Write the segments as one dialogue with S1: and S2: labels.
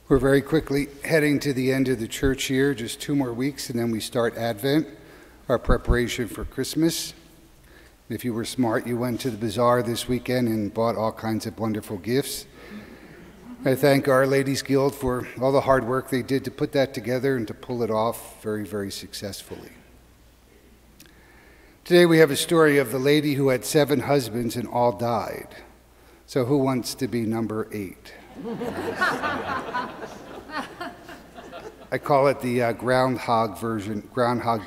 S1: We're very quickly heading to the end of the church year, just 2 more weeks, and then we start Advent, our preparation for Christmas. If you were smart, you went to the bazaar this weekend and bought all kinds of wonderful gifts. I thank Our Ladies Guild for all the hard work they did to put that together and to pull it off very, very successfully. Today we have a story of the lady who had 7 husbands and all died. So who wants to be number 8? I call it the Groundhog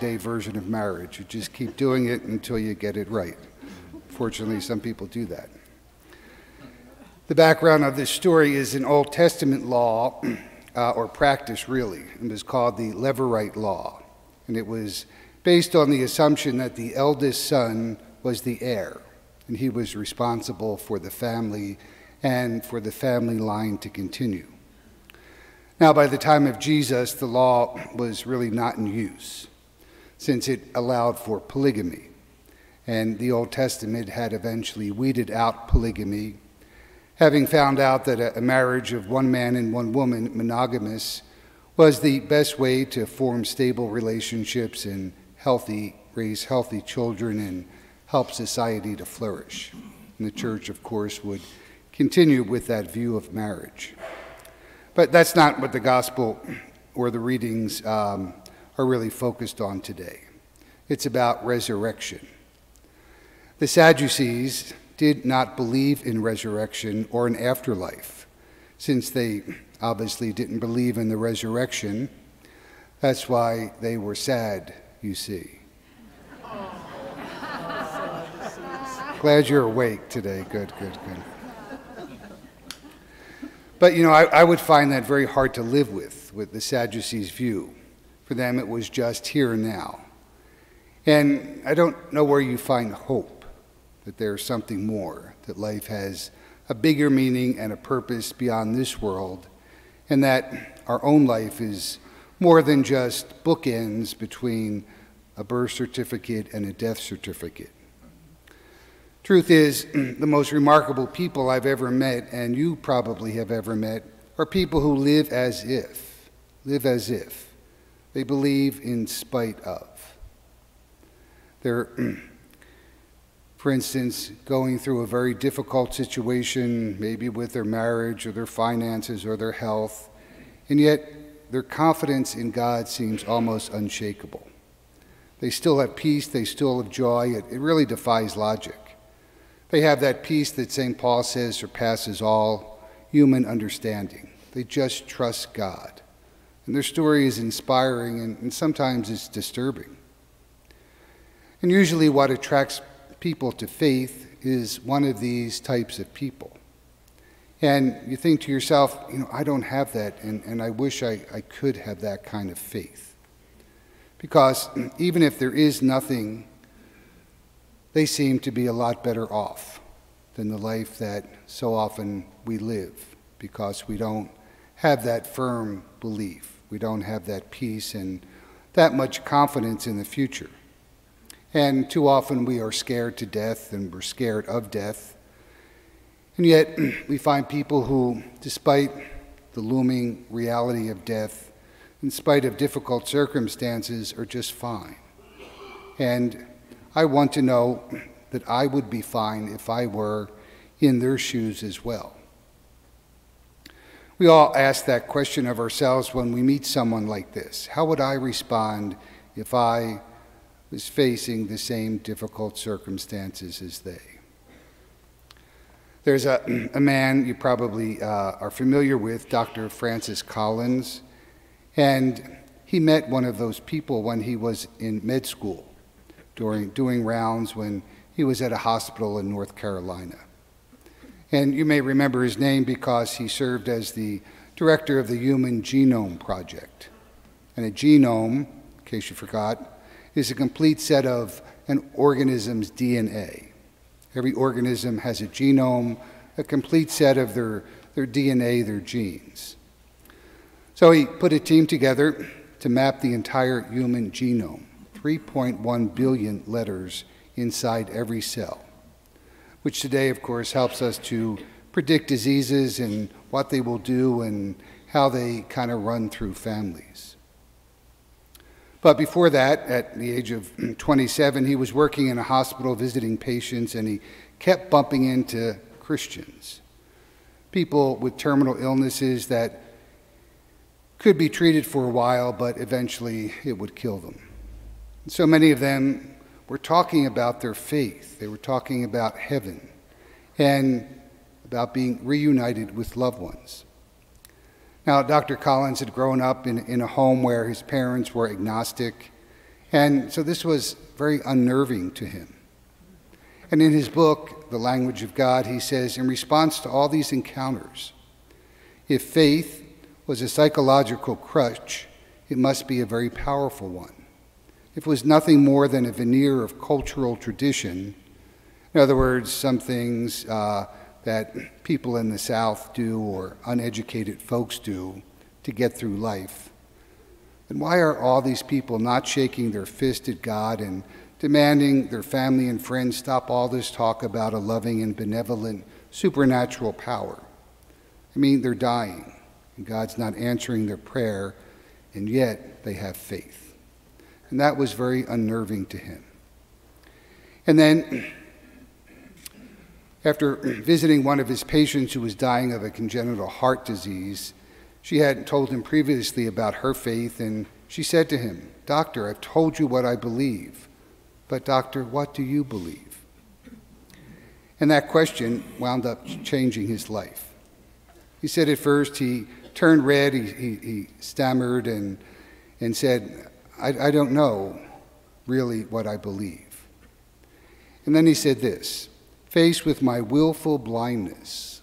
S1: Day version of marriage. You just keep doing it until you get it right. Fortunately, some people do that. The background of this story is an Old Testament law, or practice really. It was called the Levirate law, and it was based on the assumption that the eldest son was the heir, and he was responsible for the family and for the family line to continue. Now, by the time of Jesus, the law was really not in use, since it allowed for polygamy. And the Old Testament had eventually weeded out polygamy, having found out that a marriage of one man and one woman, monogamous, was the best way to form stable relationships and raise healthy children and help society to flourish. And the church, of course, would continue with that view of marriage. But that's not what the gospel or the readings are really focused on today. It's about resurrection. The Sadducees did not believe in resurrection or an afterlife. Since they obviously didn't believe in the resurrection, that's why they were sad, you see. Glad you're awake today. Good. But, I would find that very hard to live with the Sadducees' view. For them, it was just here and now. And I don't know where you find hope, that there's something more, that life has a bigger meaning and a purpose beyond this world, and that our own life is more than just bookends between a birth certificate and a death certificate. Truth is, the most remarkable people I've ever met, and you probably have ever met, are people who live as if. They believe in spite of. They're, for instance, going through a very difficult situation, maybe with their marriage or their finances or their health, and yet their confidence in God seems almost unshakable. They still have peace, they still have joy. It really defies logic. They have that peace that St. Paul says surpasses all human understanding. They just trust God. And their story is inspiring and sometimes it's disturbing. And usually what attracts people to faith is one of these types of people. And you think to yourself, I don't have that, and I wish I could have that kind of faith. Because even if there is nothing, they seem to be a lot better off than the life that so often we live, because we don't have that firm belief. We don't have that peace and that much confidence in the future. And too often we are scared to death, and we're scared of death. And yet we find people who, despite the looming reality of death, in spite of difficult circumstances, are just fine. And I want to know that I would be fine if I were in their shoes as well. We all ask that question of ourselves when we meet someone like this. How would I respond if I was facing the same difficult circumstances as they? There's a man you probably are familiar with, Dr. Francis Collins, and he met one of those people when he was in med school, doing rounds when he was at a hospital in North Carolina. And you may remember his name because he served as the director of the Human Genome Project. And a genome, in case you forgot, is a complete set of an organism's DNA. Every organism has a genome, a complete set of their DNA, their genes. So he put a team together to map the entire human genome, 3.1 billion letters inside every cell, which today, of course, helps us to predict diseases and what they will do and how they kind of run through families. But before that, at the age of 27, he was working in a hospital visiting patients, and he kept bumping into Christians, people with terminal illnesses that could be treated for a while, but eventually it would kill them. And so many of them were talking about their faith. They were talking about heaven and about being reunited with loved ones. Now, Dr. Collins had grown up in a home where his parents were agnostic, and so this was very unnerving to him. And in his book, The Language of God, he says, in response to all these encounters, if faith was a psychological crutch, it must be a very powerful one. If it was nothing more than a veneer of cultural tradition, in other words, some things that people in the South do or uneducated folks do to get through life, then why are all these people not shaking their fist at God and demanding their family and friends stop all this talk about a loving and benevolent supernatural power? I mean, they're dying, and God's not answering their prayer, and yet they have faith. And that was very unnerving to him. And then, after visiting one of his patients who was dying of a congenital heart disease, she had told him previously about her faith, and she said to him, "Doctor, I've told you what I believe, but doctor, what do you believe?" And that question wound up changing his life. He said at first he turned red, he stammered and said, I don't know really what I believe. And then he said this, faced with my willful blindness,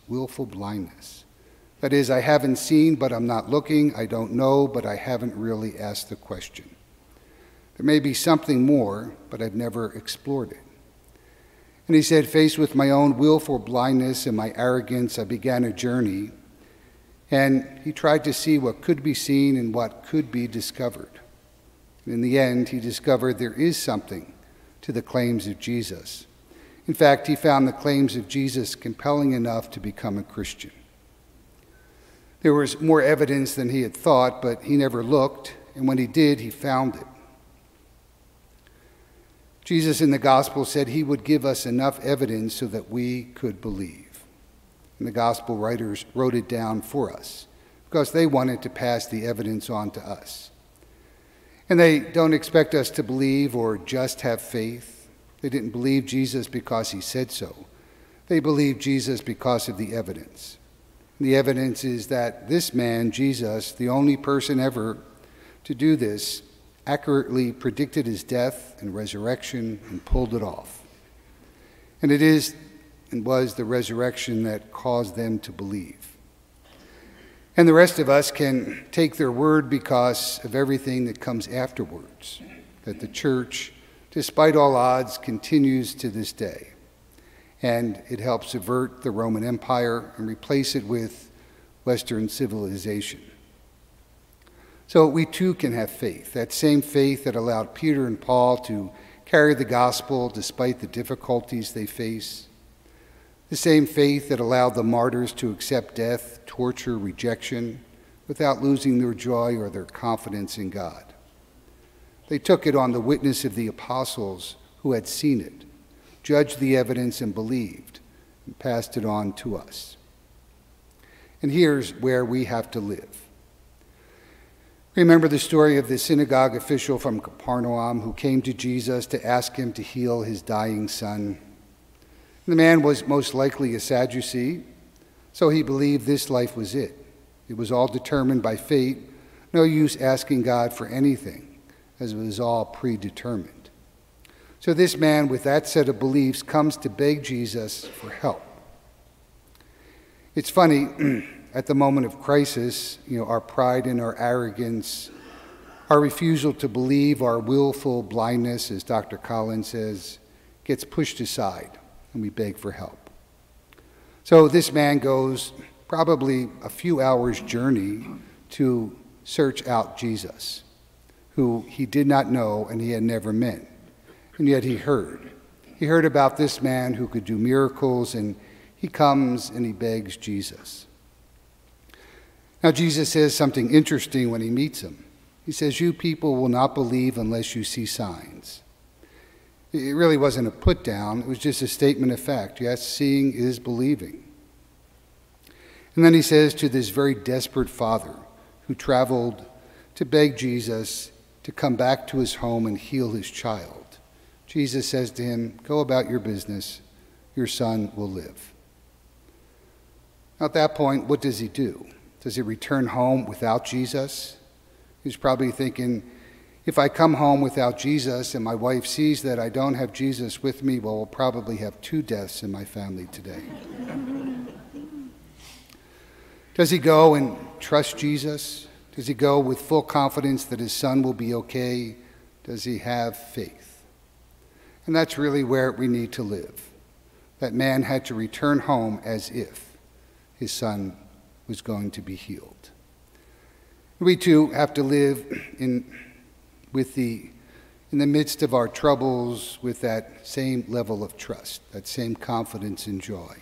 S1: that is, I haven't seen, but I'm not looking, I don't know, but I haven't really asked the question. There may be something more, but I've never explored it. And he said, faced with my own willful blindness and my arrogance, I began a journey, and he tried to see what could be seen and what could be discovered. And in the end, he discovered there is something to the claims of Jesus. In fact, he found the claims of Jesus compelling enough to become a Christian. There was more evidence than he had thought, but he never looked, and when he did, he found it. Jesus in the gospel said he would give us enough evidence so that we could believe. And the gospel writers wrote it down for us because they wanted to pass the evidence on to us. And they don't expect us to believe or just have faith. They didn't believe Jesus because he said so. They believed Jesus because of the evidence. And the evidence is that this man, Jesus, the only person ever to do this, accurately predicted his death and resurrection and pulled it off. And it is and was the resurrection that caused them to believe. And the rest of us can take their word because of everything that comes afterwards, that the church, despite all odds, continues to this day. And it helps subvert the Roman Empire and replace it with Western civilization. So we too can have faith, that same faith that allowed Peter and Paul to carry the gospel despite the difficulties they face. The same faith that allowed the martyrs to accept death, torture, rejection, without losing their joy or their confidence in God. They took it on the witness of the apostles who had seen it, judged the evidence and believed, and passed it on to us. And here's where we have to live. Remember the story of the synagogue official from Capernaum who came to Jesus to ask him to heal his dying son. The man was most likely a Sadducee, so he believed this life was it. It was all determined by fate, no use asking God for anything, as it was all predetermined. So this man with that set of beliefs comes to beg Jesus for help. It's funny, at the moment of crisis, our pride and our arrogance, our refusal to believe, our willful blindness, as Dr. Collins says, gets pushed aside. And we beg for help. So this man goes probably a few hours' journey to search out Jesus, who he did not know and he had never met. And yet he heard. He heard about this man who could do miracles, and he comes and he begs Jesus. Now, Jesus says something interesting when he meets him. He says, "You people will not believe unless you see signs." It really wasn't a put down, it was just a statement of fact. Yes, seeing is believing. And then he says to this very desperate father who traveled to beg Jesus to come back to his home and heal his child, Jesus says to him, "Go about your business, your son will live." Now, at that point, what does he do? Does he return home without Jesus? He's probably thinking, if I come home without Jesus and my wife sees that I don't have Jesus with me, well, we'll probably have 2 deaths in my family today. Does he go and trust Jesus? Does he go with full confidence that his son will be okay? Does he have faith? And that's really where we need to live. That man had to return home as if his son was going to be healed. We too have to live in the midst of our troubles with that same level of trust, that same confidence and joy.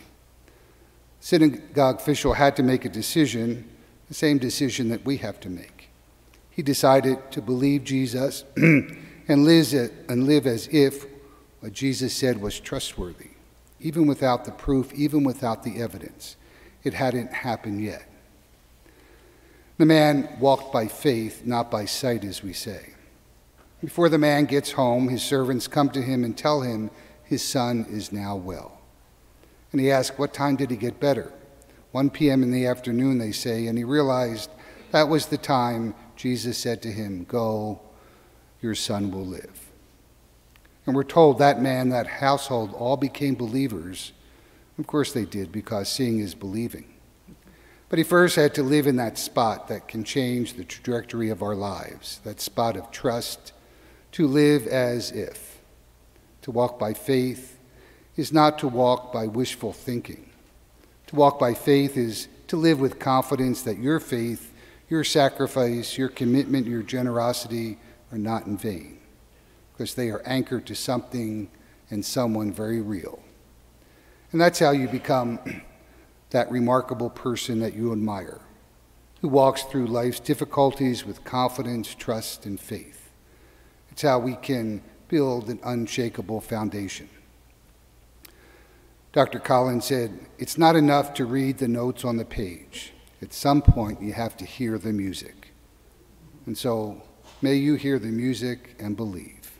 S1: Synagogue official had to make a decision, the same decision that we have to make. He decided to believe Jesus and live as if what Jesus said was trustworthy, even without the proof, even without the evidence. It hadn't happened yet. The man walked by faith, not by sight, as we say. Before the man gets home, his servants come to him and tell him his son is now well. And he asks, what time did he get better? 1 p.m. in the afternoon, they say, and he realized that was the time Jesus said to him, "Go, your son will live." And we're told that man, that household, all became believers. Of course they did, because seeing is believing. But he first had to live in that spot that can change the trajectory of our lives, that spot of trust, to live as if. To walk by faith is not to walk by wishful thinking. To walk by faith is to live with confidence that your faith, your sacrifice, your commitment, your generosity are not in vain, because they are anchored to something and someone very real. And that's how you become that remarkable person that you admire, who walks through life's difficulties with confidence, trust, and faith. It's how we can build an unshakable foundation. Dr. Collins said, "It's not enough to read the notes on the page. At some point, you have to hear the music." And so, may you hear the music and believe.